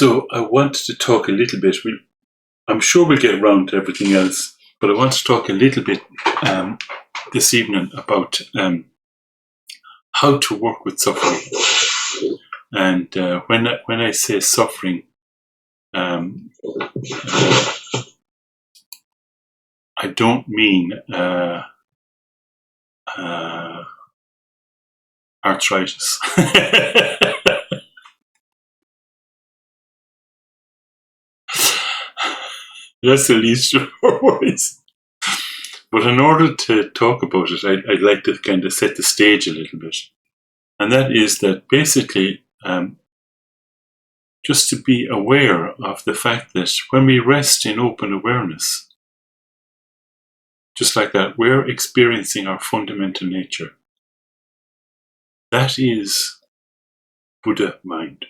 So I wanted to talk a little bit. I'm sure we'll get around to everything else, but I want to talk a little bit this evening about how to work with suffering. And when I say suffering, I don't mean arthritis. That's the least of our worries. But in order to talk about it, I'd like to kind of set the stage a little bit. And that is that basically, just to be aware of the fact that when we rest in open awareness, just like that, we're experiencing our fundamental nature. That is Buddha mind.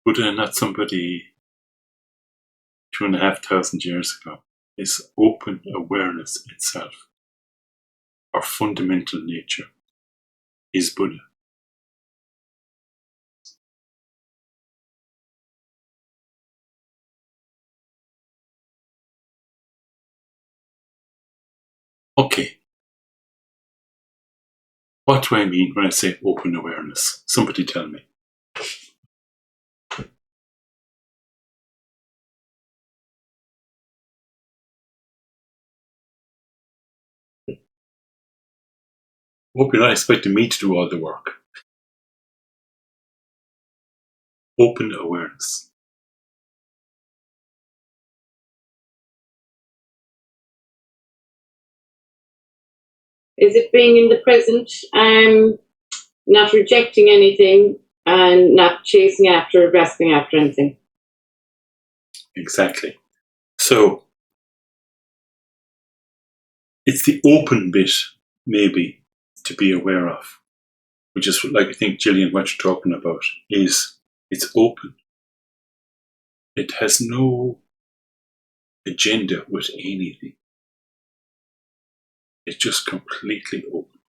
Buddha, not somebody 2,500 years ago, is open awareness itself. Our fundamental nature is Buddha. Okay. What do I mean when I say open awareness? Somebody tell me. Hope you're not expecting me to do all the work. Open awareness. Is it being in the present, not rejecting anything and not chasing after or grasping after anything? Exactly. So, it's the open bit, maybe, to be aware of, which is like I think, Gillian, what you're talking about, is it's open. It has no agenda with anything. It's just completely open.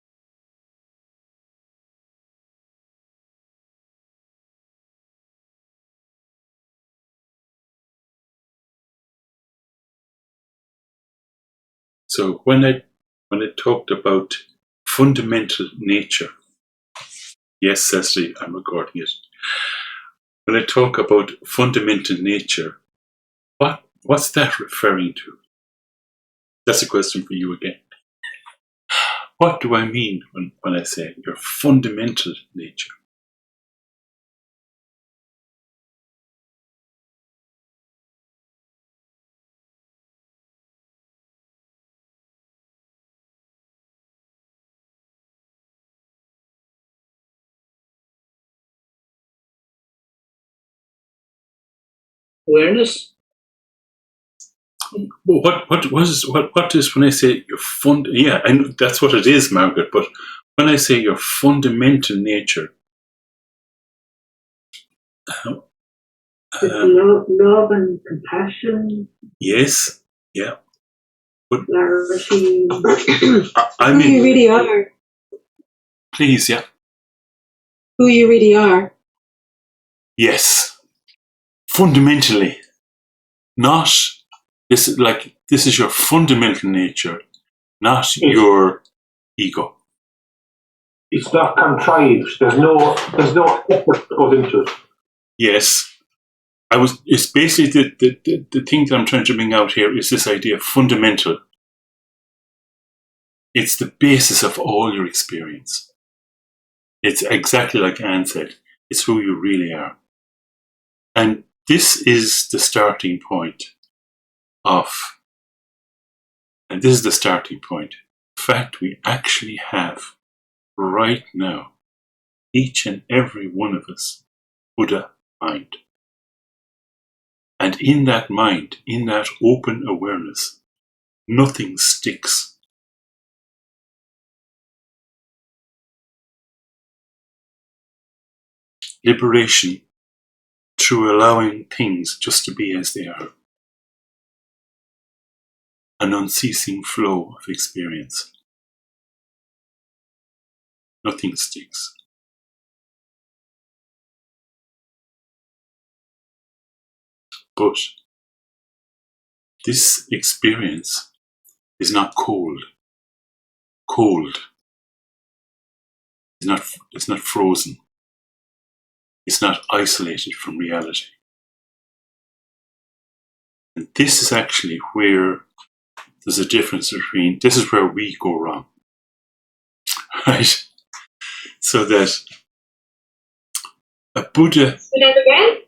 So when I talked about fundamental nature, yes, Cecily, I'm recording it. When I talk about fundamental nature, what's that referring to? That's a question for you again. What do I mean when I say your fundamental nature? Awareness. What is when I say your yeah, I know that's what it is, Margaret, but when I say your fundamental nature, love and compassion. yes, yeah. But clarity. I Who mean, you really are. Please, yeah. Who you really are. Yes. Fundamentally. Not this is your fundamental nature, not your ego. It's not contrived. There's no effort that goes into it. Yes. It's basically the thing that I'm trying to bring out here is this idea of fundamental. It's the basis of all your experience. It's exactly like Anne said. It's who you really are. And this is the starting point in fact, we actually have right now, each and every one of us, Buddha mind. And in that mind, in that open awareness, nothing sticks. Liberation through allowing things just to be as they are. An unceasing flow of experience. Nothing sticks. But this experience is not cold. Cold. It's not frozen. It's not isolated from reality. And this is actually where there's a difference between, this is where we go wrong. Right? So that a Buddha, Say that again?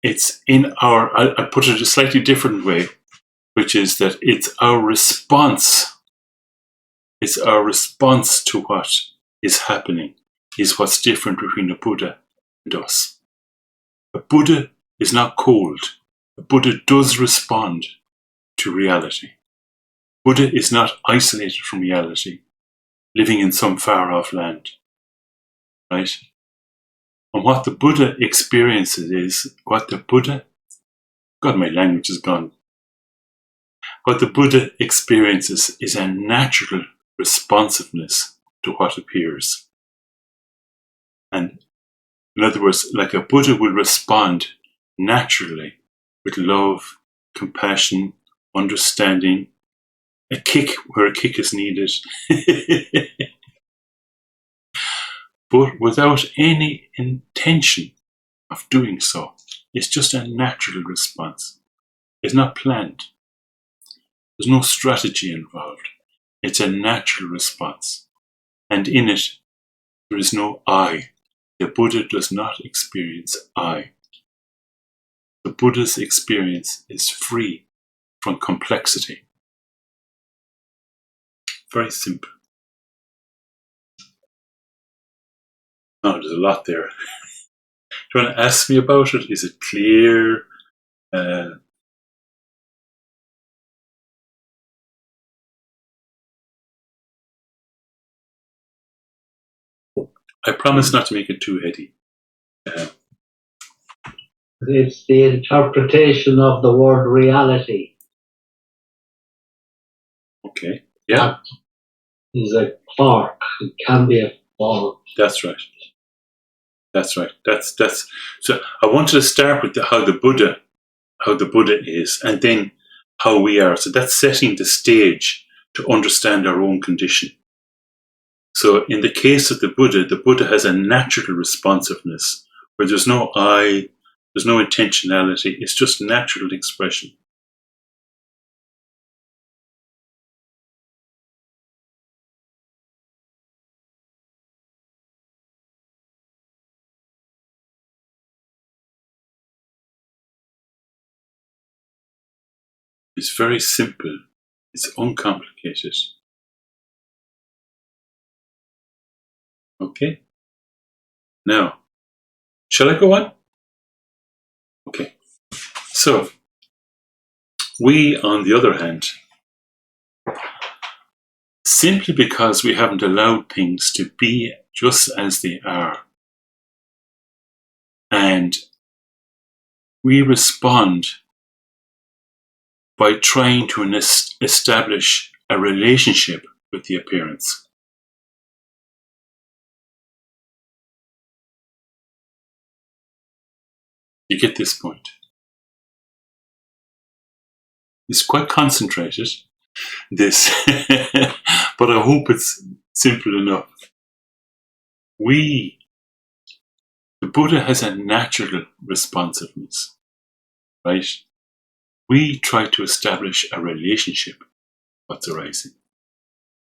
it's in our, I'll put it a slightly different way, which is that it's our response to what is happening is what's different between a Buddha and us. A Buddha is not cold. A Buddha does respond to reality. Buddha is not isolated from reality, living in some far-off land. Right? And what the Buddha experiences is, God, my language is gone. What the Buddha experiences is a natural responsiveness to what appears. And in other words, like a Buddha will respond naturally with love, compassion, understanding, a kick where a kick is needed, but without any intention of doing so. It's just a natural response. It's not planned. There's no strategy involved. It's a natural response. And in it, there is no I. The Buddha does not experience I. The Buddha's experience is free from complexity. Very simple. Oh, there's a lot there. Do you want to ask me about it? Is it clear? I promise not to make it too heady. It's the interpretation of the word reality. Okay. Yeah. That is a fork. It can be a fork. That's right. That's right. That's so I wanted to start with how the Buddha is, and then how we are. So that's setting the stage to understand our own condition. So in the case of the Buddha has a natural responsiveness where there's no I, there's no intentionality, it's just natural expression. It's very simple. It's uncomplicated. Okay? Now, shall I go on? Okay. So, we, on the other hand, simply because we haven't allowed things to be just as they are, and we respond by trying to establish a relationship with the appearance. You get this point. It's quite concentrated, this, but I hope it's simple enough. The Buddha has a natural responsiveness, right? We try to establish a relationship with what's arising.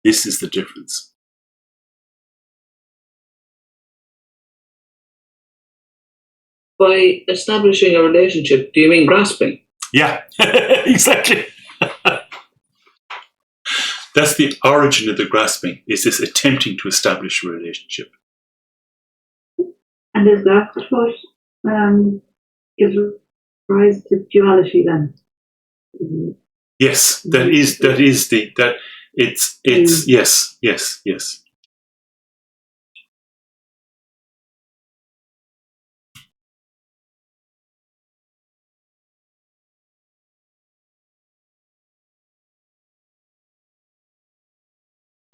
This is the difference. By establishing a relationship, do you mean grasping? Yeah, exactly. That's the origin of the grasping, is this attempting to establish a relationship. And is that what gives rise to duality then? Yes, yes.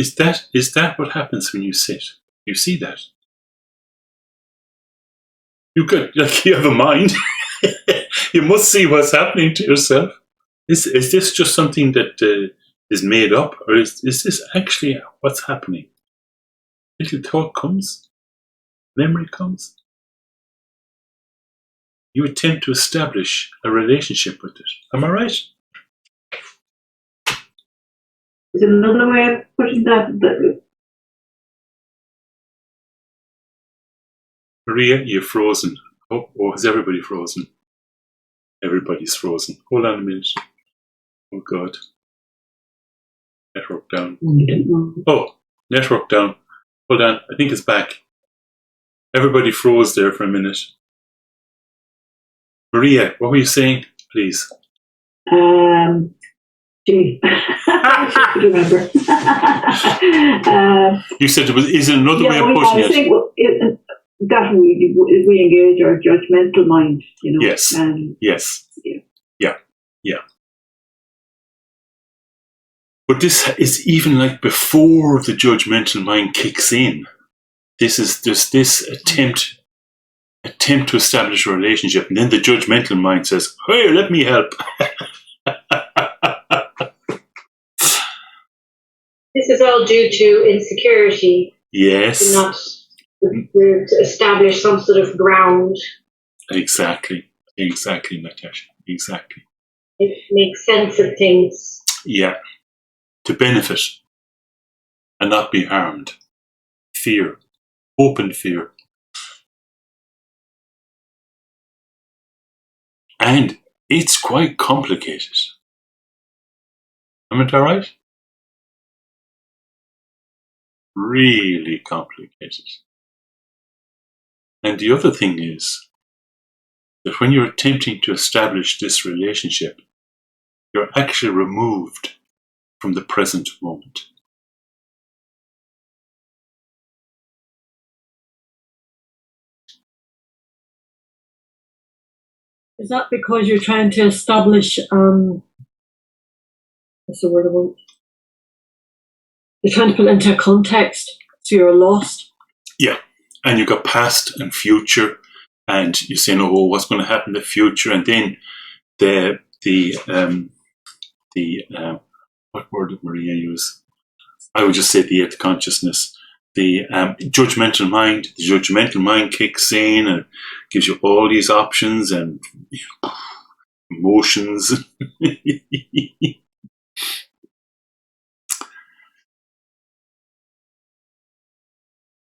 Is that what happens when you sit? You see that? You have a mind. You must see what's happening to yourself. Is this just something that is made up, or is this actually what's happening? Little thought comes, memory comes. You attempt to establish a relationship with it. Am I right? Is it another way of putting that? Maria, you're frozen. Oh, is everybody frozen? Everybody's frozen. Hold on a minute. Oh, God. Network down. I don't know. Oh, network down. Hold on. I think it's back. Everybody froze there for a minute. Maria, what were you saying? Please. Gee, I should remember. You said is it another way of I putting it? think that we engage our judgmental mind, Yes. Yes. Yeah. But this is even like before the judgmental mind kicks in. This is just this attempt to establish a relationship, and then the judgmental mind says, "Hey, let me help." This is all due to insecurity, Yes. to establish some sort of ground. Exactly, Natasha. Exactly. It makes sense of things. Yeah. To benefit and not be harmed. Fear. Open fear. And it's quite complicated. Am I right? Really complicated. And the other thing is that when you're attempting to establish this relationship, you're actually removed from the present moment. Is that because you're trying to establish, what's the word I want? You're trying to put it into a context, so you're lost? Yeah, and you've got past and future, and you're saying, "Oh, what's going to happen in the future?" And then what word did Maria use? I would just say the eighth consciousness. The judgmental mind kicks in and gives you all these options and emotions.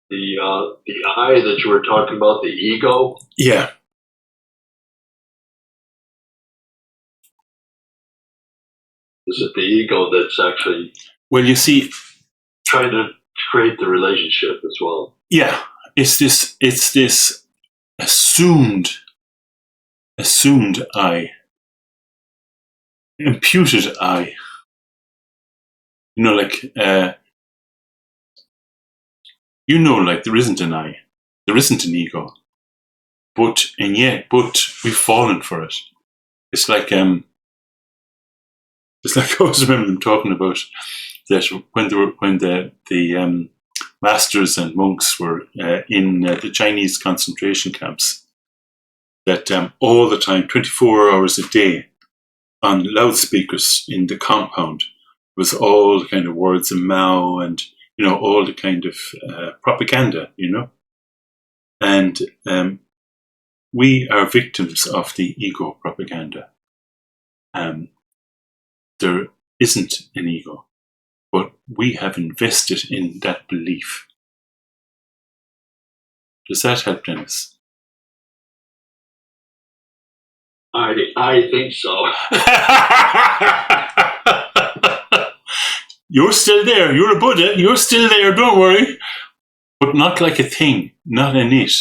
The I that you were talking about, the ego. Yeah. Is it the ego that's actually Well, you see, trying to create the relationship as well? yeah, it's this assumed I, imputed I. Like there isn't an I, there isn't an ego, but we've fallen for it. It's like I always remember them talking about that when the masters and monks were in the Chinese concentration camps, that all the time, 24 hours a day, on loudspeakers in the compound, was all the kind of words of Mao and all the kind of propaganda, and we are victims of the ego propaganda. There isn't an ego, but we have invested in that belief. Does that help, Dennis? I think so. You're still there. You're a Buddha. You're still there. Don't worry. But not like a thing, not an it,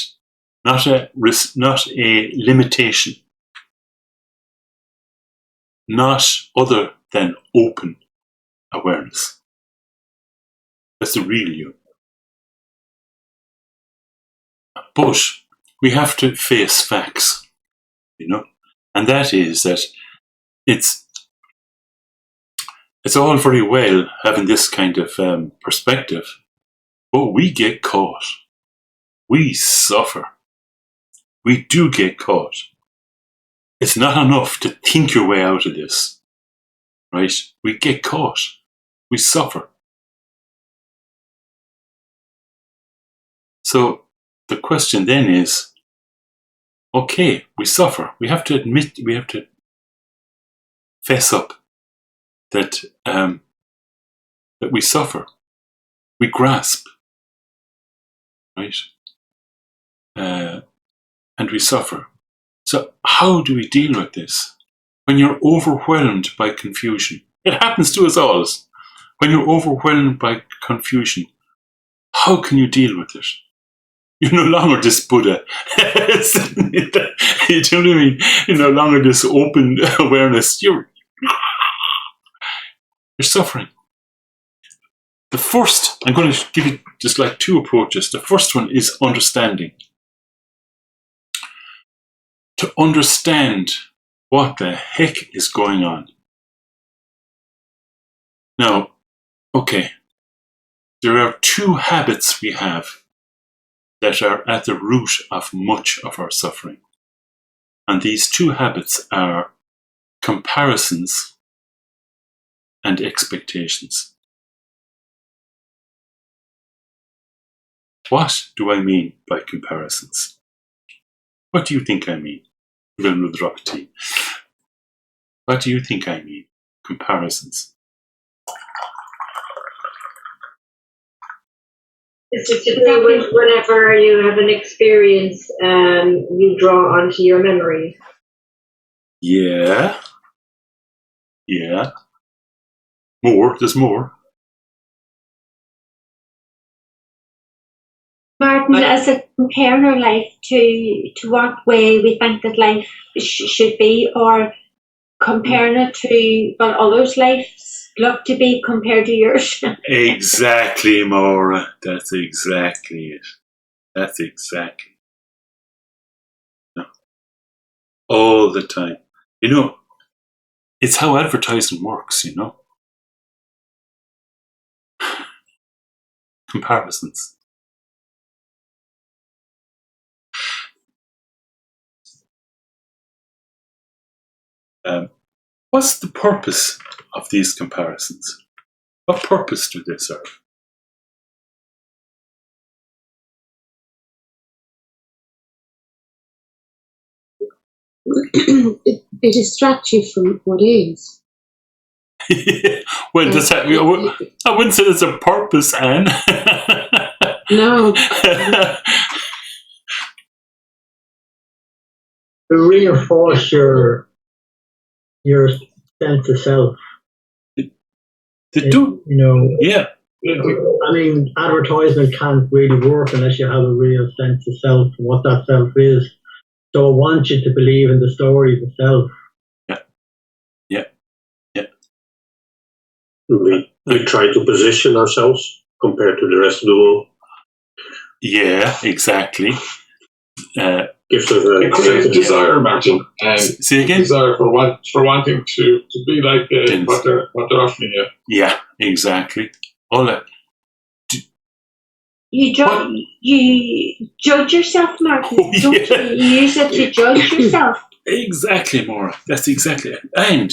not a limitation, not other than open awareness. That's the real you. But we have to face facts, and that is that it's it's all very well having this kind of perspective, but we get caught. We suffer. We do get caught. It's not enough to think your way out of this, right? We get caught. We suffer. So the question then is, okay, we suffer. We have to admit, we have to fess up that that we suffer. We grasp, right? And we suffer. So how do we deal with this? When you're overwhelmed by confusion, it happens to us all. When you're overwhelmed by confusion, how can you deal with it? You're no longer this Buddha. You know what I mean? You're no longer this open awareness. You're suffering. The first, I'm going to give you just like two approaches. The first one is understanding. To understand what the heck is going on. Now, okay, there are two habits we have that are at the root of much of our suffering. And these two habits are comparisons and expectations. What do I mean by comparisons? What do you think I mean? What do you think I mean? Comparisons. It's just to do with whenever you have an experience, you draw onto your memories. Yeah. Yeah. More, there's more. Martin, as a comparing our life to what way we think that life should be, or comparing it to what others' lives look to be compared to yours. Exactly, Maura. That's exactly it. That's exactly. No. All the time. You know, it's how advertising works, you know. Comparisons. What's the purpose of these comparisons? What purpose do they serve? They distract you from what is. Well, I wouldn't say there's a purpose, Anne. No. To reinforce your sense of self. They do. You know. Yeah. I mean, advertisement can't really work unless you have a real sense of self and what that self is. So it wants you to believe in the story of the self. Yeah. Yeah. Yeah. We try to position ourselves compared to the rest of the world. Yeah, exactly. Gives us a desire, Martin. Say again? Desire for wanting to be like what they're offering you. Yeah, exactly. All that. You judge yourself, Martin. Oh, Don't yeah. you use it to judge yourself? Exactly, Maura. That's exactly it. And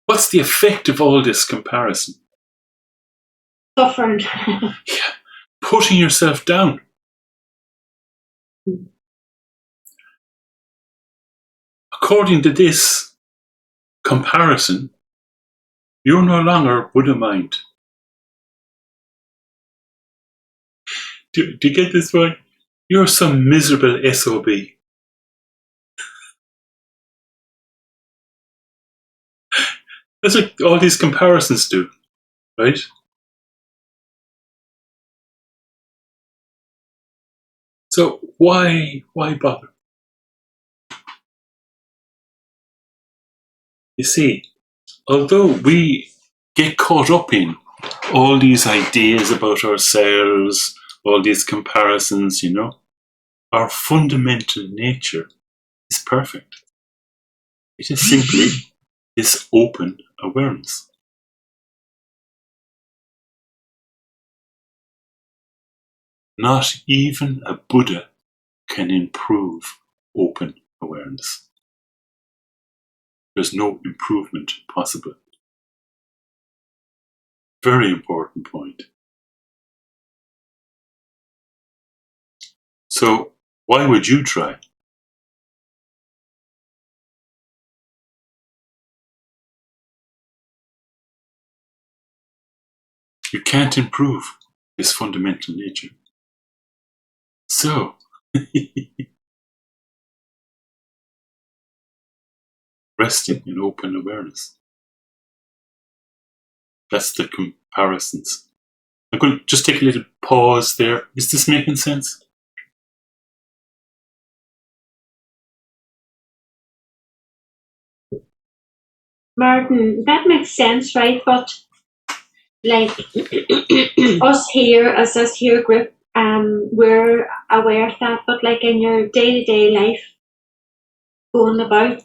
what's the effect of all this comparison? Suffering. Yeah. Putting yourself down. According to this comparison, you're no longer Buddha mind. Do you get this point? You're some miserable SOB. That's what all these comparisons do, right? So why bother? You see, although we get caught up in all these ideas about ourselves, all these comparisons, you know, our fundamental nature is perfect. It is simply this open awareness. Not even a Buddha can improve open awareness. There's no improvement possible. Very important point. So, why would you try? You can't improve this fundamental nature. So, resting in open awareness. That's the comparisons. I'm going to just take a little pause there. Is this making sense? Martin, that makes sense, right? But like us here, as us here group, we're aware of that. But like in your day-to-day life, going about,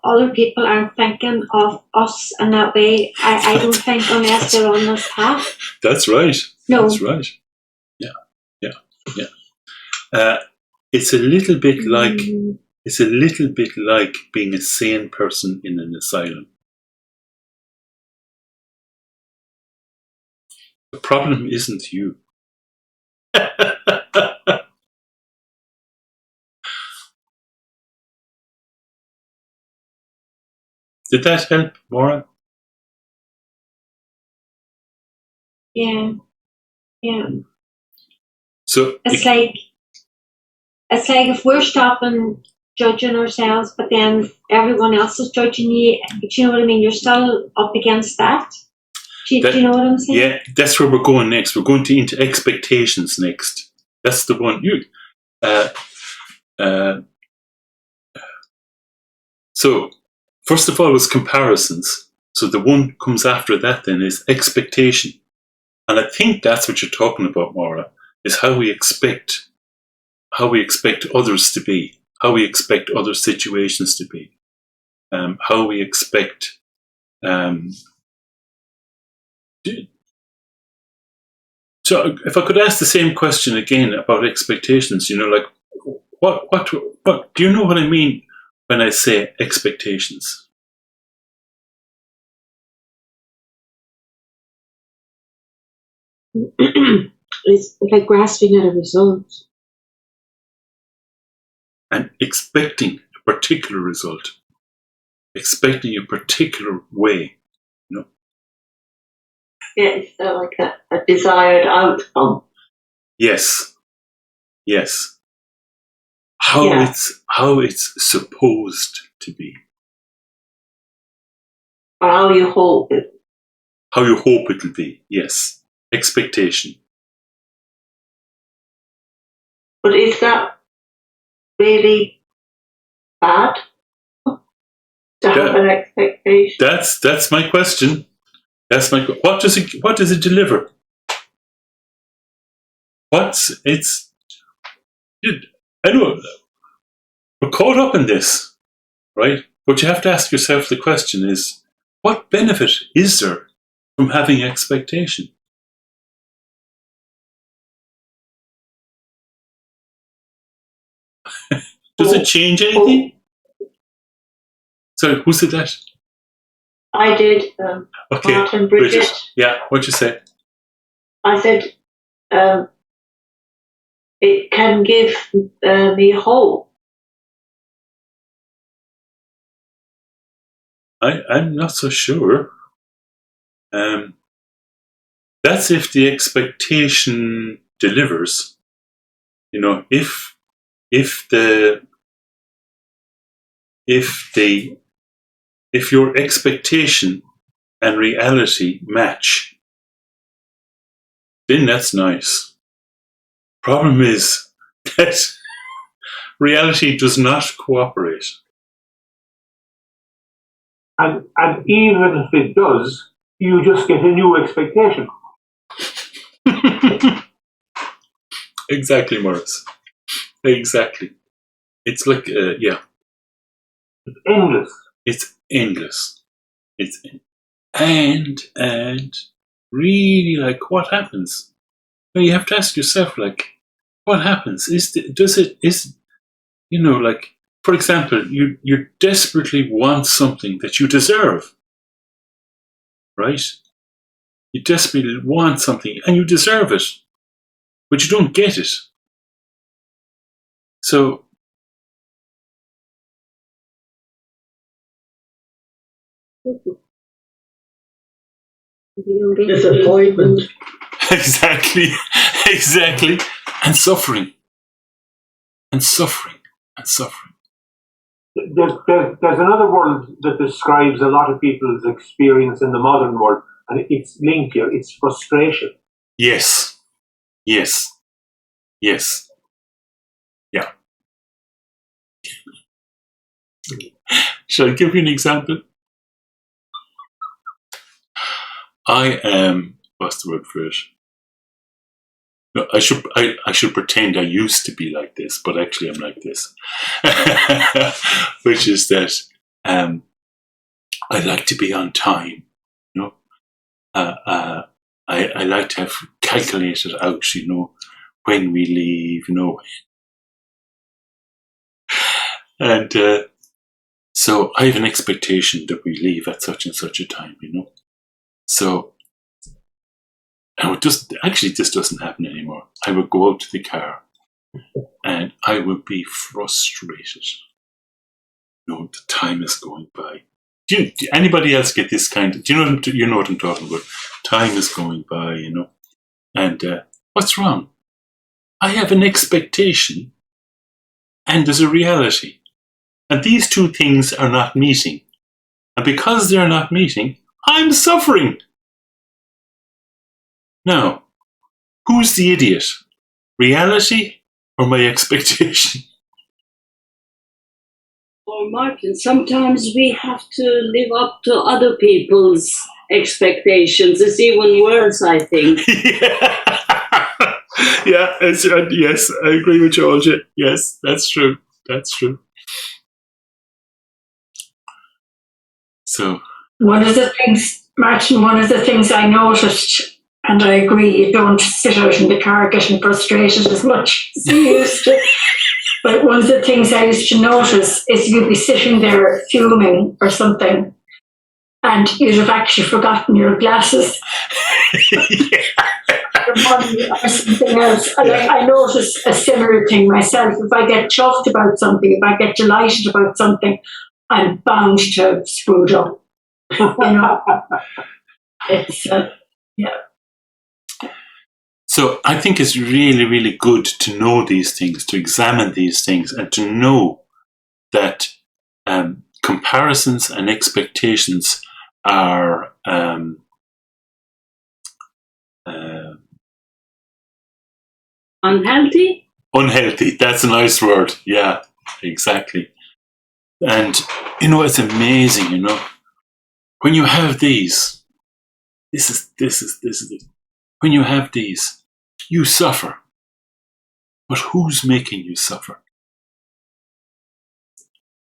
other people aren't thinking of us in that way. I don't think, unless they're on this path. That's right. No. That's right. Yeah. It's a little bit like being a sane person in an asylum. The problem isn't you. Did that help, Maura? Yeah. So It's like if we're stopping judging ourselves, but then everyone else is judging you. Do you know what I mean? You're still up against that. Do you know what I'm saying? Yeah, that's where we're going next. We're going into expectations next. That's the one. So, first of all, was comparisons. So the one comes after that then is expectation. And I think that's what you're talking about, Maura, is how we expect others to be, how we expect other situations to be, how we expect. So, if I could ask the same question again about expectations, like what do you know what I mean when I say expectations? It's like grasping at a result. And expecting a particular result. Expecting a particular way. Yeah, it's like a desired outcome. Yes. How it's supposed to be. Or how you hope it. How you hope it will be, yes. Expectation. But is that really bad? To have an expectation? That's my question. What does it deliver? I know we're caught up in this, right? But you have to ask yourself the question is, what benefit is there from having expectation? Does it change anything? Sorry, who said that? I did. Okay, Martin Bridget. Yeah, what'd you say? I said it can give me hope. I'm not so sure. That's if the expectation delivers. If your expectation and reality match, then that's nice. Problem is that reality does not cooperate. And even if it does, you just get a new expectation. Exactly, Morris. Exactly. It's like, yeah. It's endless. It's endless. And really, like, what happens? you have to ask yourself, like, what happens? Like, for example, you desperately want something that you deserve, right? You desperately want something and you deserve it, but you don't get it. So, Disappointment. exactly, and suffering. There's another word that describes a lot of people's experience in the modern world, and it's linked here. It's frustration. Yes. Yeah. Shall I give you an example? I am, what's the word for it? No, I should pretend I used to be like this, but actually I'm like this. Which is that I like to be on time, you know. I like to have calculated out, you know, when we leave, you know. And so I have an expectation that we leave at such and such a time, you know. So, and this doesn't happen anymore. I would go out to the car and I would be frustrated. You know, the time is going by. Do anybody else get this kind of, you know what I'm talking about? Time is going by, you know. And what's wrong? I have an expectation and there's a reality. And these two things are not meeting. And because they're not meeting, I'm suffering. Now, who's the idiot? Reality or my expectation? Well, Martin, sometimes we have to live up to other people's expectations. It's even worse, I think. Yeah, yes, I agree with Georgia. Yes, that's true. So, one of the things I noticed, and I agree, you don't sit out in the car getting frustrated as much as you used to. But one of the things I used to notice is you'd be sitting there fuming or something, and you'd have actually forgotten your glasses. Your money or something else. And I notice a similar thing myself. If I get chuffed about something, if I get delighted about something, I'm bound to have screwed up. You know, it's So I think it's really, really good to know these things, to examine these things, and to know that comparisons and expectations are unhealthy? Unhealthy, that's a nice word. Yeah, exactly. And, you know, it's amazing, you know, when you have these, this is it. When you have these, you suffer. But who's making you suffer?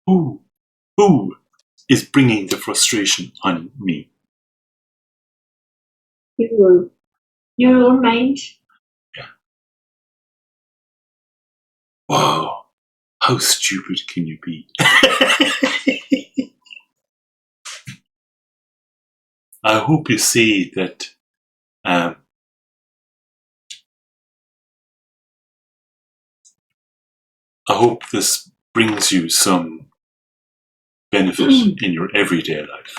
Who is bringing the frustration on me? Your own mind. Yeah. Wow. How stupid can you be? I hope you see that I hope this brings you some benefit in your everyday life.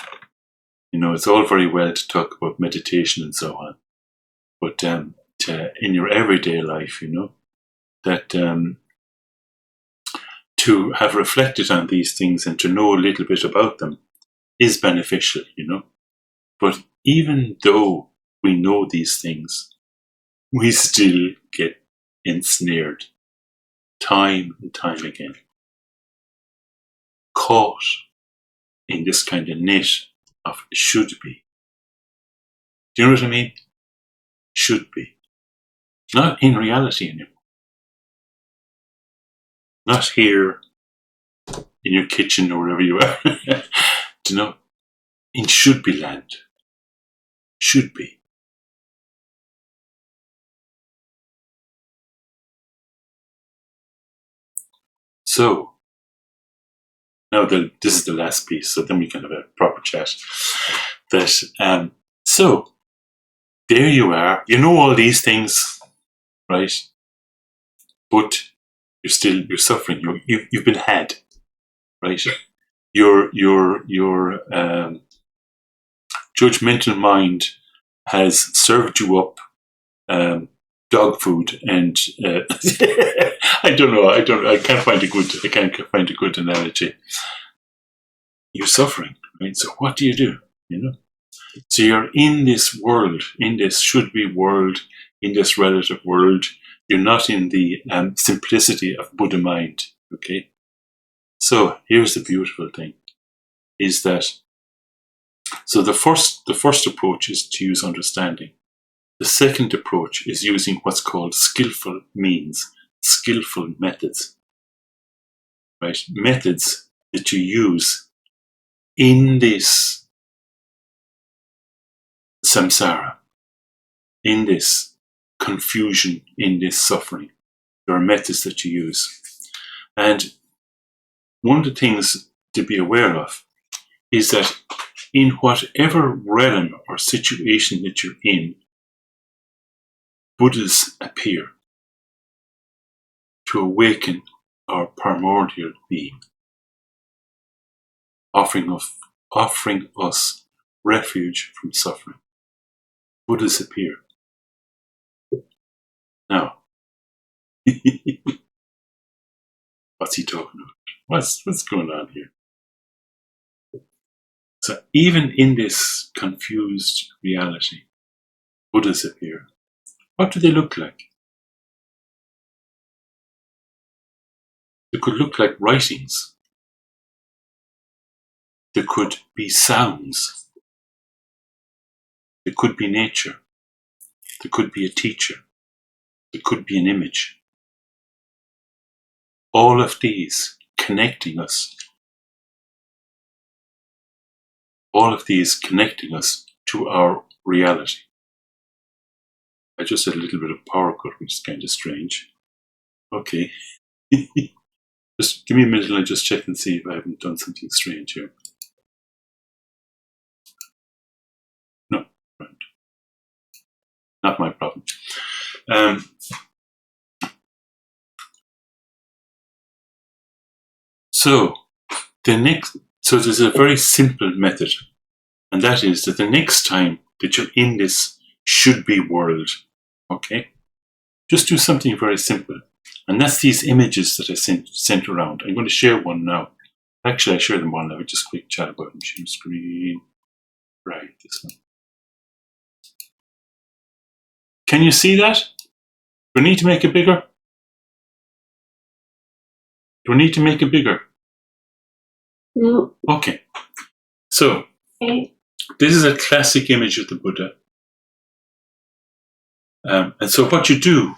You know, it's all very well to talk about meditation and so on, but in your everyday life, you know, that to have reflected on these things and to know a little bit about them is beneficial, you know. But even though we know these things, we still get ensnared time and time again, caught in this kind of net of should be. Do you know what I mean? Should be. Not in reality anymore. Not here in your kitchen or wherever you are. Do you know? In should be land. Should be. So, now this is the last piece, so then we can have a proper chat. So, there you are. You know all these things, right? But you're suffering. You've been had, right? Your judgmental mind has served you up dog food, and I don't know. I can't find a good analogy. You're suffering, right? So what do? You know. So you're in this world, in this should-be world, in this relative world. You're not in the simplicity of Buddha mind. Okay. So here's the beautiful thing: is that so the first approach is to use understanding. The second approach is using what's called skillful means, skillful methods, right? Methods that you use in this samsara, in this confusion, in this suffering. There are methods that you use. And one of the things to be aware of is that in whatever realm or situation that you're in, Buddhas appear to awaken our primordial being, offering us refuge from suffering. Buddhas appear. Now, what's he talking about? What's going on here? So even in this confused reality, Buddhas appear. What do they look like? They could look like writings. There could be sounds. There could be nature. There could be a teacher. There could be an image. All of these connecting us. All of these connecting us to our reality. I just had a little bit of power cut, which is kind of strange. Okay. Just give me a minute and I'll just check and see if I haven't done something strange here. No, right. Not my problem. So there's a very simple method, and that is that the next time that you're in this should-be world, okay, just do something very simple. And that's these images that I sent around. I'm going to share one now. Actually, I share them all now. Just quick chat about them. Share screen. Right, this one. Can you see that? Do we need to make it bigger? Do we need to make it bigger? No. Okay. So, this is a classic image of the Buddha. And so what you do,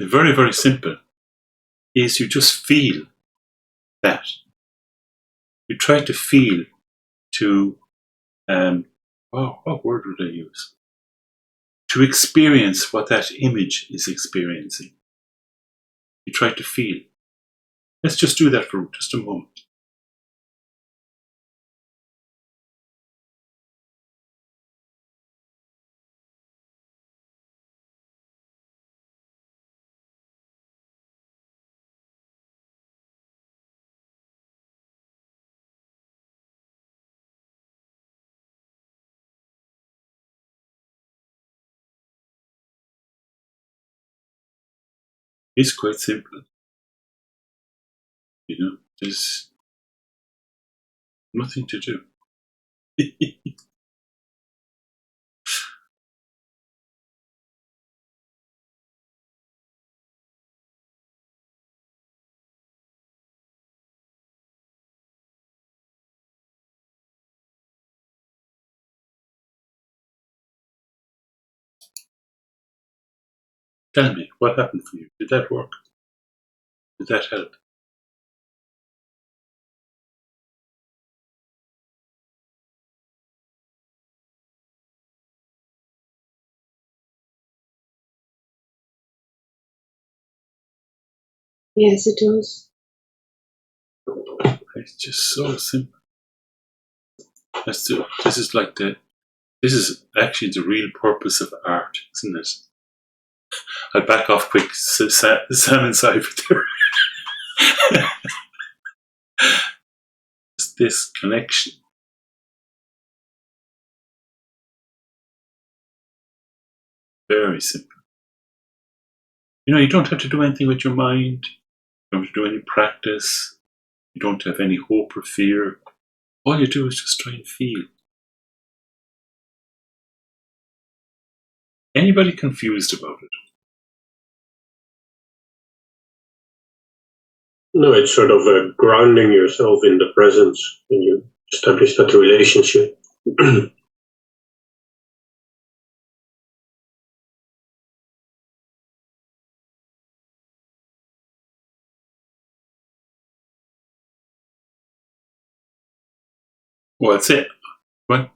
very, very simple, is you just feel that. You try to feel to, what word would I use? To experience what that image is experiencing. You try to feel. Let's just do that for just a moment. It's quite simple. You know, there's nothing to do. Tell me, what happened for you? Did that work? Did that help? Yes, it does. It's just so simple. This is actually the real purpose of art, isn't it? I'll back off quick. Sam inside with there. It's this connection. Very simple. You know, you don't have to do anything with your mind. You don't have to do any practice. You don't have any hope or fear. All you do is just try and feel. Anybody confused about it? No, it's sort of grounding yourself in the presence when you establish that relationship. Well, that's it. What?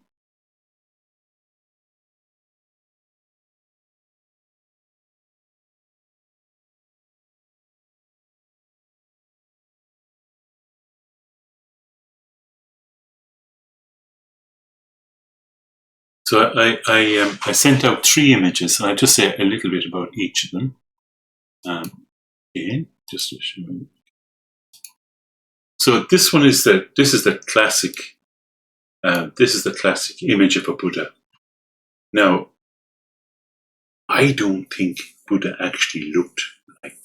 So I sent out 3 images, and I just say a little bit about each of them. Again, just to show you. So this is the classic. This is the classic image of a Buddha. Now, I don't think Buddha actually looked like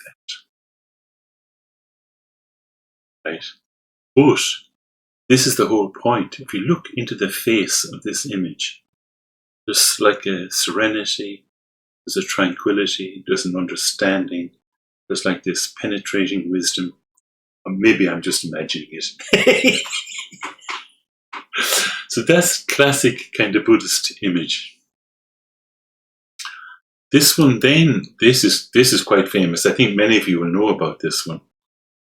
that, right? But this is the whole point. If you look into the face of this image, there's like a serenity, there's a tranquility, there's an understanding, there's like this penetrating wisdom. Or maybe I'm just imagining it. So that's classic kind of Buddhist image. This one then, this is quite famous. I think many of you will know about this one.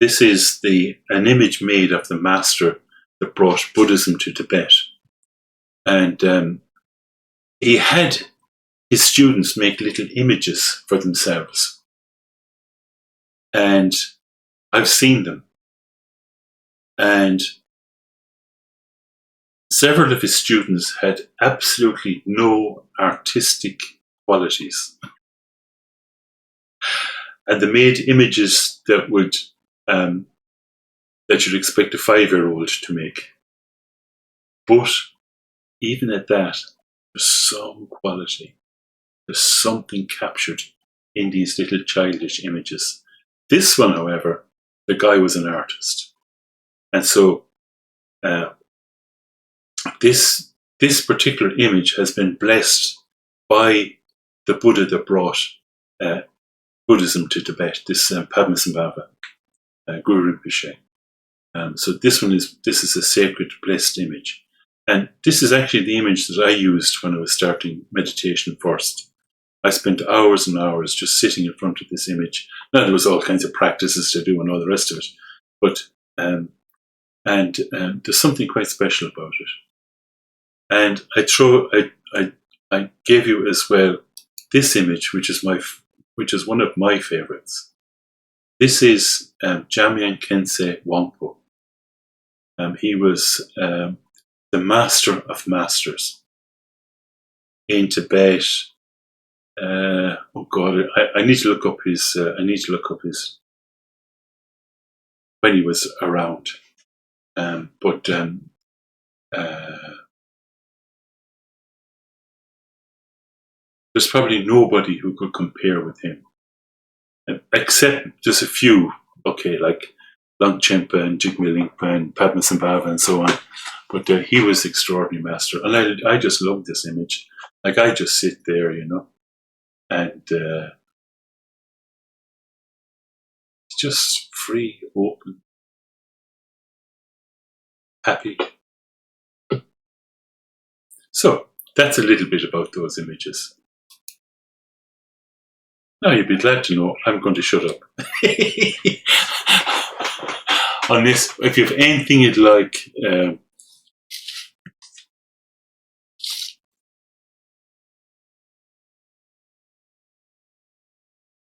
This is an image made of the master that brought Buddhism to Tibet. And he had his students make little images for themselves. And I've seen them. And several of his students had absolutely no artistic qualities. And they made images that you'd expect a 5-year-old to make. But even at that, there's some quality. There's something captured in these little childish images. This one, however, the guy was an artist. And so this particular image has been blessed by the Buddha that brought Buddhism to Tibet, this Padmasambhava, Guru Rinpoche. So this is a sacred, blessed image. And this is actually the image that I used when I was starting meditation first. I spent hours and hours just sitting in front of this image. Now, there was all kinds of practices to do and all the rest of it. But there's something quite special about it. And I gave you as well this image, which is one of my favorites. This is Jamyang Khyentse Wangpo. He was the master of masters in Tibet. Oh God, I need to look up his. When he was around. There's probably nobody who could compare with him, except just a few. Okay, like Longchenpa and Jigme Lingpa and Padmasambhava and so on. But he was extraordinary master, and I just love this image. Like I just sit there, and it's just free, open, happy. So that's a little bit about those images. Now you'd be glad to know I'm going to shut up. On this, if you have anything you'd like,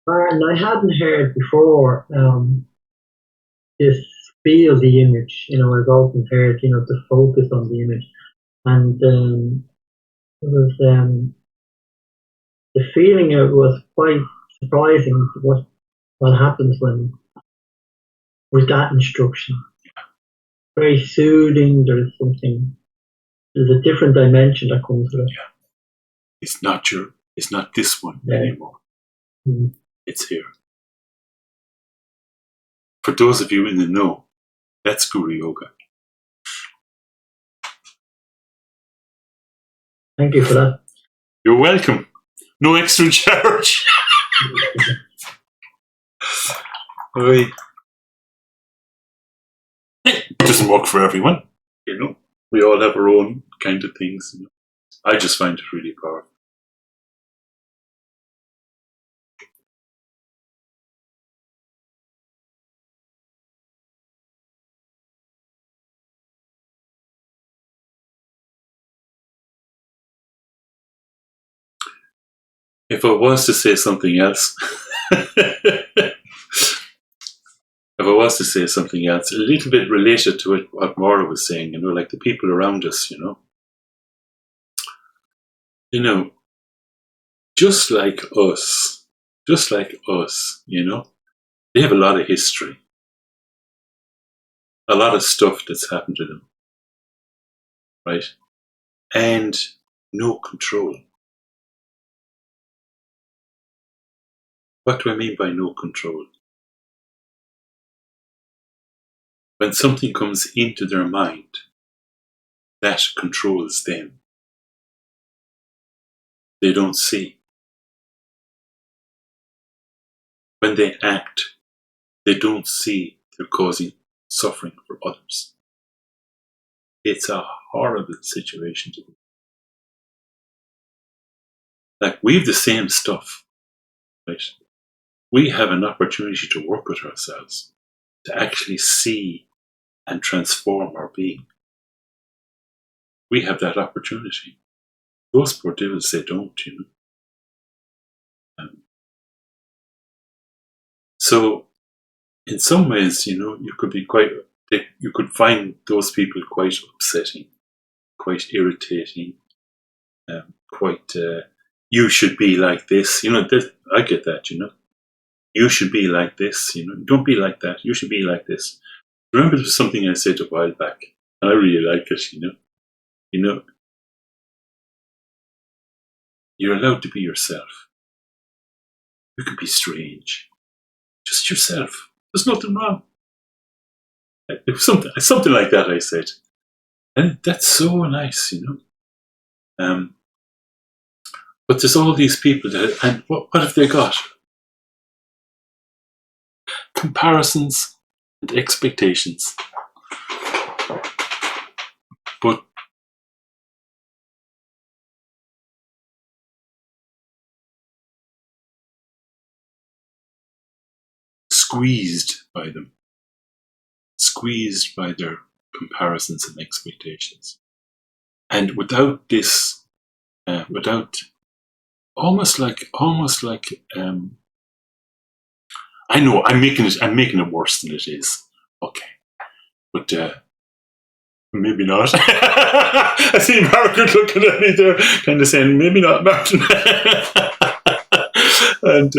Martin, I hadn't heard before this feel the image. I've often heard, to focus on the image. And it was the feeling. It was quite surprising what happens when with that instruction. Very soothing. There's a different dimension that comes with it. Yeah. It's not this one anymore. Mm-hmm. It's here. For those of you in the know, that's Guru Yoga. Thank you for that. You're welcome. No extra charge. It doesn't work for everyone, We all have our own kind of things. I just find it really powerful. If I was to say something else, a little bit related to what Maura was saying, like the people around us, just like us, they have a lot of history, a lot of stuff that's happened to them, right? And no control. What do I mean by no control? When something comes into their mind, that controls them. They don't see. When they act, they don't see they're causing suffering for others. It's a horrible situation to be. Like, we have the same stuff, right? We have an opportunity to work with ourselves, to actually see and transform our being. We have that opportunity. Those poor devils, they don't, So, in some ways, you could find those people quite upsetting, quite irritating, you should be like this. I get that, You should be like this, Don't be like that. You should be like this. Remember, there was something I said a while back, and I really like it, You're allowed to be yourself. You can be strange. Just yourself. There's nothing wrong. It was something like that I said. And that's so nice, But there's all these people and what have they got? Comparisons and expectations. But squeezed by them. Squeezed by their comparisons and expectations. And without this, almost like I know I'm making it worse than it is. Okay. But maybe not. I see Margaret looking at me there, kind of saying, maybe not, Martin. And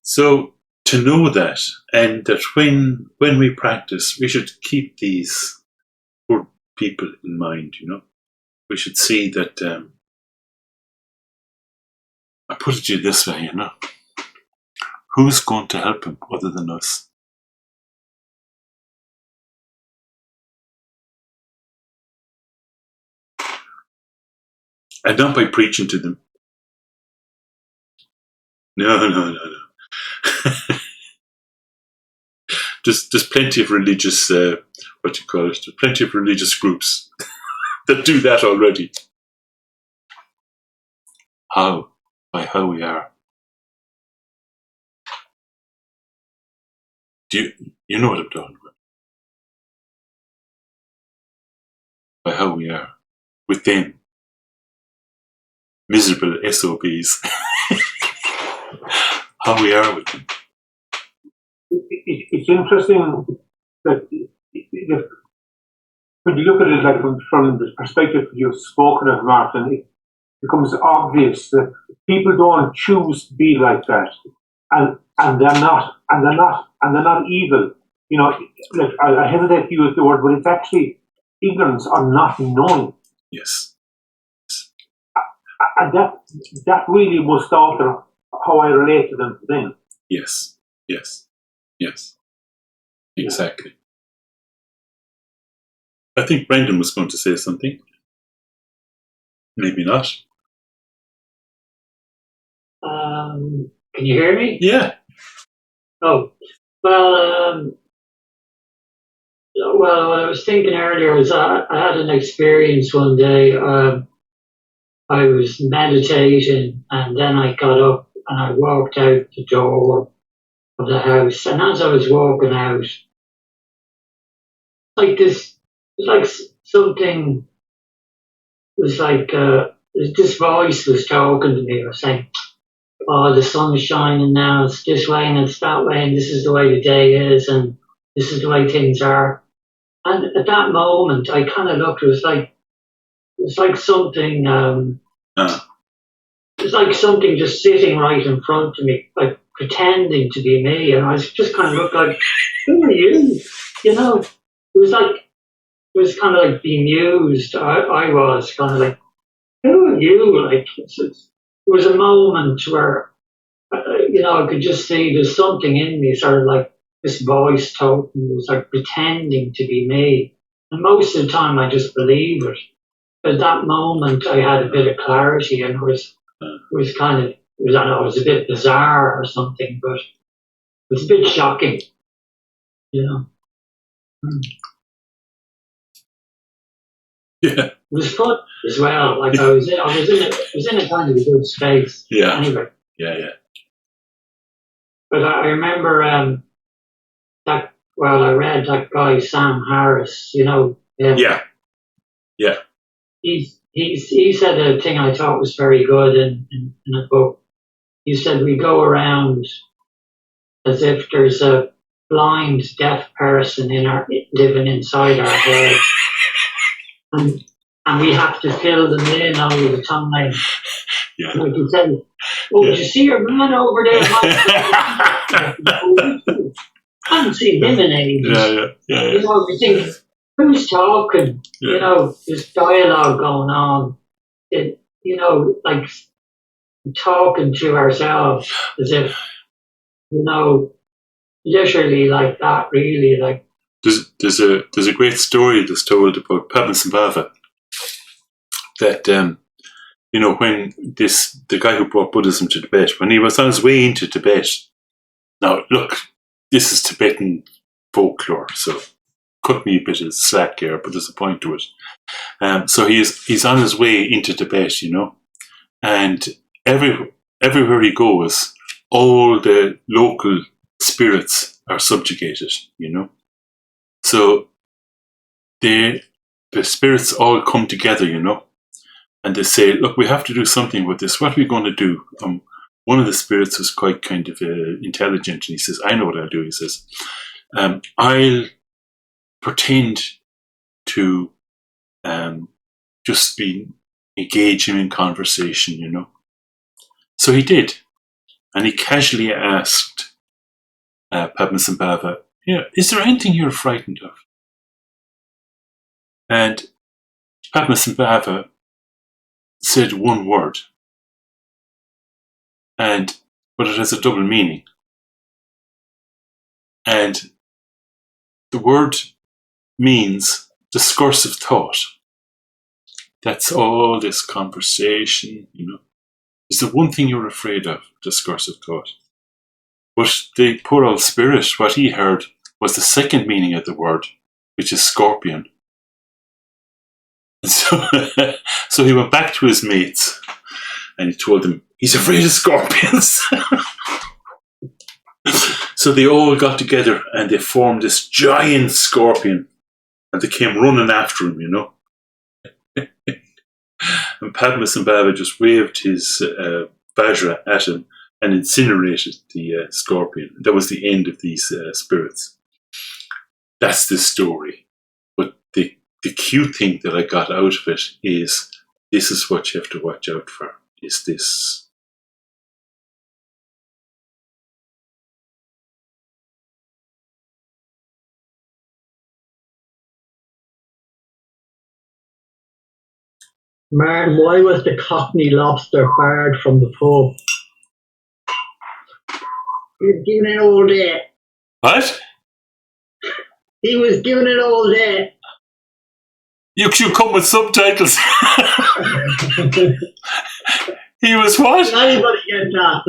so to know that, and that when we practice, we should keep these poor people in mind, We should see that, I put it to you this way, Who's going to help him other than us? And not by preaching to them. No. There's plenty of religious, there's plenty of religious groups that do that already. How? By how we are. Do you know what I'm talking about? By how we are. With them. Miserable SOBs. How we are with them. it's interesting that when you look at it like from the perspective you've spoken of, Martin, it becomes obvious that people don't choose to be like that, and they're not evil. You know, like, I hesitate to use the word, but it's actually ignorance or not knowing. Yes. And that really must alter how I relate to them then. Yes. Exactly. I think Brendan was going to say something. Maybe not. Can you hear me? Yeah. Oh, well, what I was thinking earlier was I had an experience one day. I was meditating, and then I got up and I walked out the door of the house. And as I was walking out, like this, it was like something was like this voice was talking to me. It was saying, "Oh, the sun is shining now. It's this way and it's that way, and this is the way the day is, and this is the way things are." And at that moment, I kind of looked. It was like something. It was like something just sitting right in front of me, like pretending to be me, and I just kind of looked like, "Who are you?" You know, it was kind of like bemused. I was kind of like, "Who are you?" Like it was a moment where, I could just see there's something in me, sort of like this voice talking. It was like pretending to be me, and most of the time I just believe it. At that moment, I had a bit of clarity, and it was kind of, I don't know, it was a bit bizarre or something, but it was a bit shocking, you know. Yeah. It was fun as well. Like I was in a kind of a good space. Yeah. Anyway. Yeah. But I remember I read that guy Sam Harris. You know. Yeah. He said a thing I thought was very good in a book. He said we go around as if there's a blind deaf person living inside our head, and we have to fill them in all the time. Yeah. Like you said, "Oh, did you see your man over there?" I haven't seen him in ages. Yeah. You know, we think, who's talking? Yeah. You know, there's dialogue going on. Like talking to ourselves as if, literally like that, really. Like there's a great story that's told about Padmasambhava that when the guy who brought Buddhism to Tibet, when he was on his way into Tibet. Now look, this is Tibetan folklore, so cut me a bit of slack here, but there's a point to it. So he's on his way into Tibet, and everywhere he goes, all the local spirits are subjugated, So the spirits all come together, and they say, "Look, we have to do something with this. What are we going to do?" One of the spirits was quite kind of intelligent, and he says, "I know what I'll do." He says, "I'll pretend to just be engaging in conversation, So he did, and he casually asked Padmasambhava, "Is there anything you're frightened of?" And Padmasambhava said one word, but it has a double meaning. And the word means discursive thought. That's all this conversation, Is the one thing you're afraid of, discursive thought. But the poor old spirit, what he heard was the second meaning of the word, which is scorpion. And so he went back to his mates and he told them he's afraid of scorpions. So they all got together and they formed this giant scorpion and they came running after him, And Padmasambhava just waved his Vajra at him and incinerated the scorpion. That was the end of these spirits. That's the story. But the cute thing that I got out of it is, this is what you have to watch out for, is this. Martin, why was the Cockney lobster barred from the pub? He was giving it all day. What? He was giving it all day. You should come with subtitles. He was what? Did anybody get that?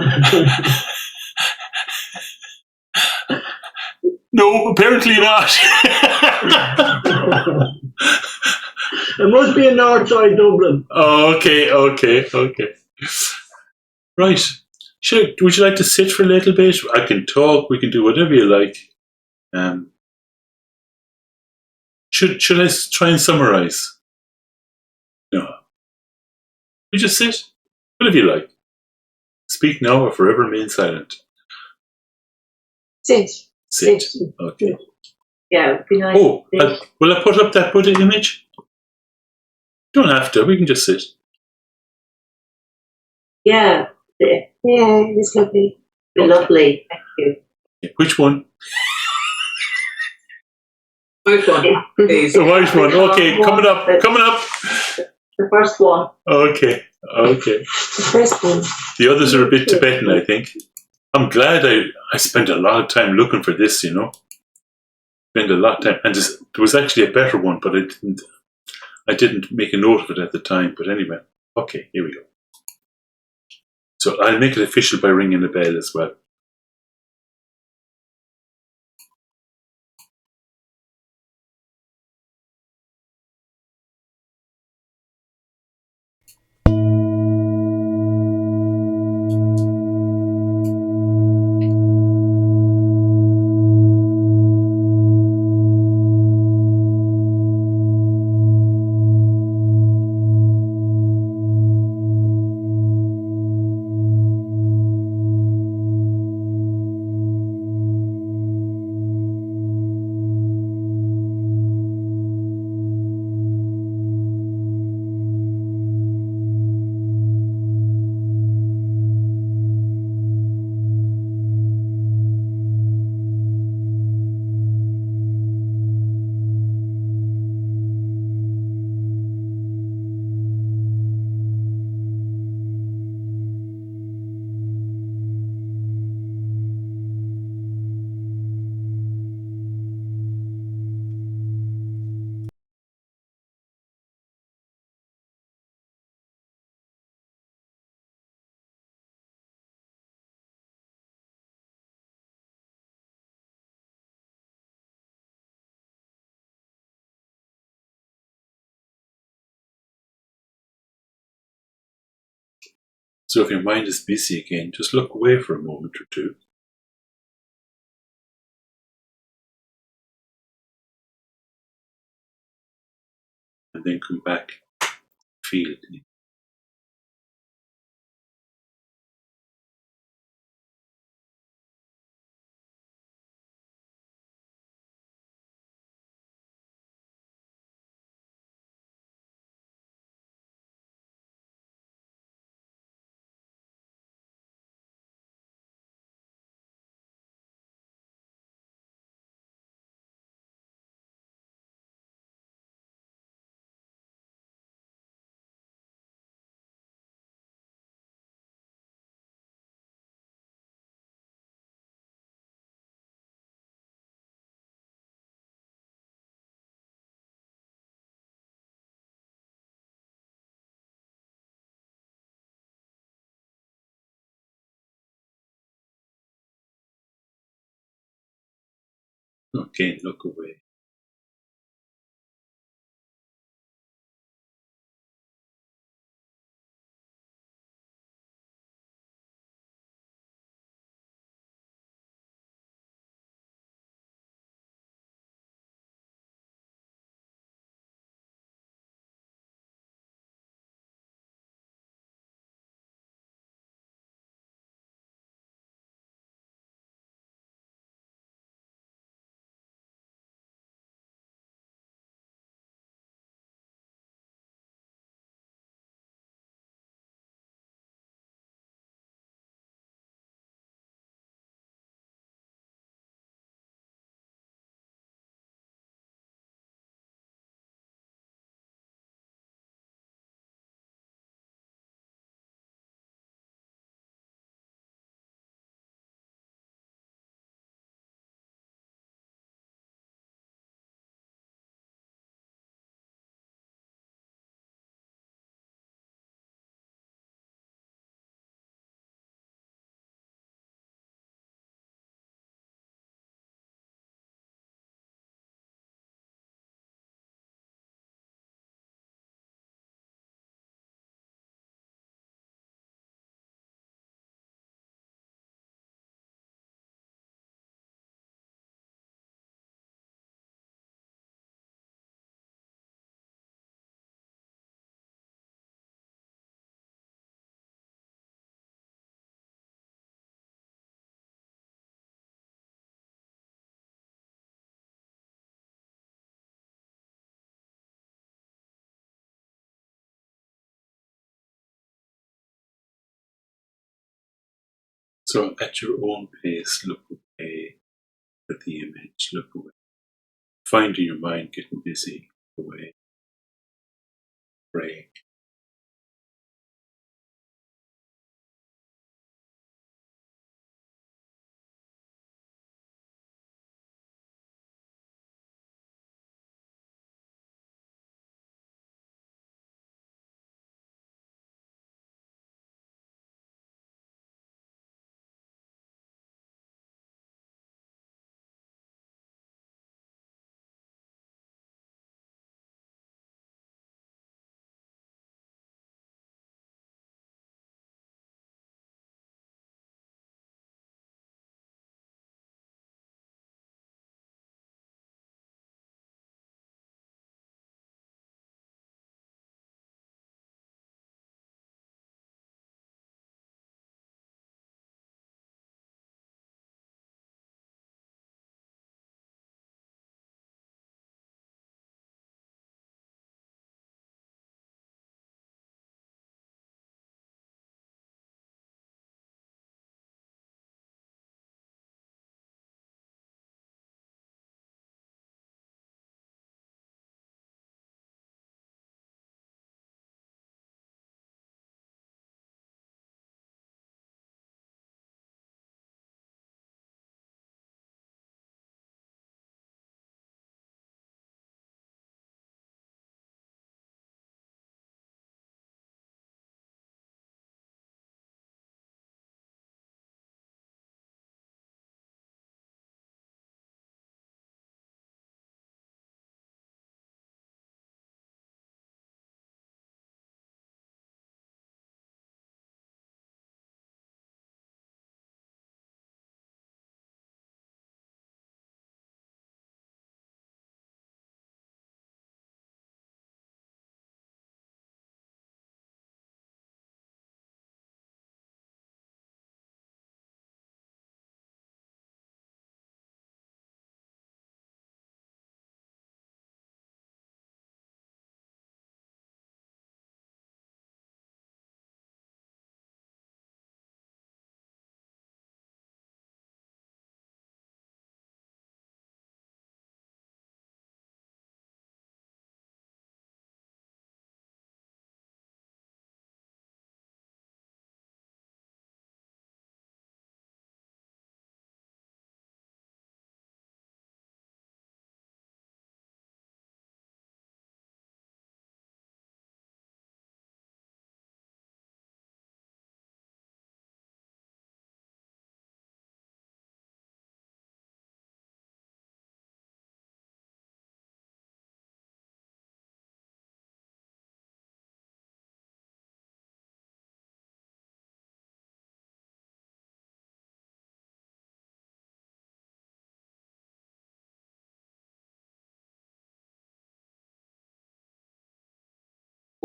No, apparently not. It must be in Northside Dublin. Oh, okay. Right. Would you like to sit for a little bit? I can talk. We can do whatever you like. Should I try and summarize? No. We just sit. Whatever you like. Speak now or forever remain silent. Sit. Okay. Yeah, it'd be nice. Oh, will I put up that Buddha image? Don't have to. We can just sit. Yeah. Yeah, it's lovely. Lovely. Thank you. Which one? White one, please. The white one. Okay, coming up. The first one. Okay. The first one. The others are a bit Tibetan, I think. I'm glad I spent a lot of time looking for this, you know. Spent a lot of time. And there was actually a better one, but I didn't make a note of it at the time. But anyway, okay, here we go. So I'll make it official by ringing the bell as well. So if your mind is busy again, just look away for a moment or two. And then come back, feel it. Again, look away. So at your own pace, look away at the image, look away. Finding your mind getting busy, away. Break.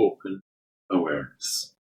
Open awareness.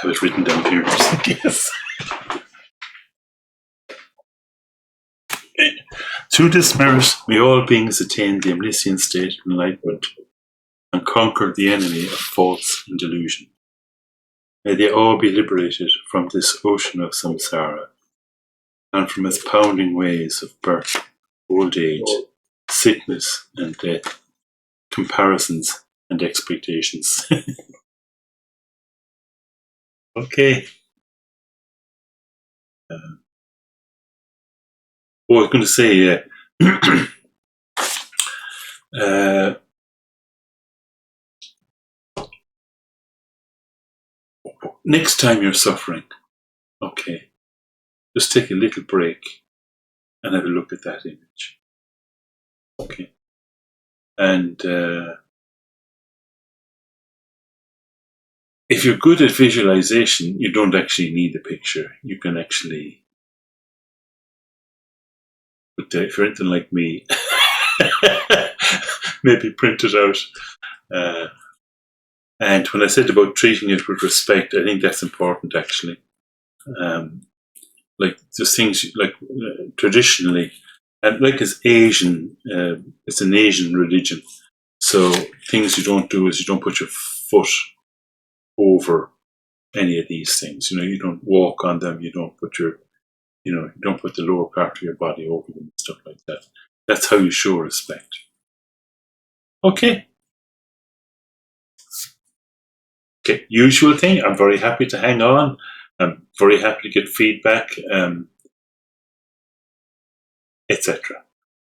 I have it written down here just in case. Through this merit, may all beings attain the omniscient state of enlightenment and conquer the enemy of false and delusion. May they all be liberated from this ocean of samsara and from its pounding waves of birth, old age, sickness and death, comparisons and expectations. Okay. I was going to say, next time you're suffering, okay, just take a little break and have a look at that image. Okay. And if you're good at visualization, you don't actually need a picture. You can actually, but if you're anything like me, maybe print it out. And when I said about treating it with respect, I think that's important actually. Like there's things like traditionally, and like it's Asian, it's an Asian religion. So things you don't do is you don't put your foot over any of these things. You don't walk on them. You don't put you don't put the lower part of your body over them and stuff like that. That's how you show respect. Okay. Okay, usual thing. I'm very happy to hang on. I'm very happy to get feedback, etc.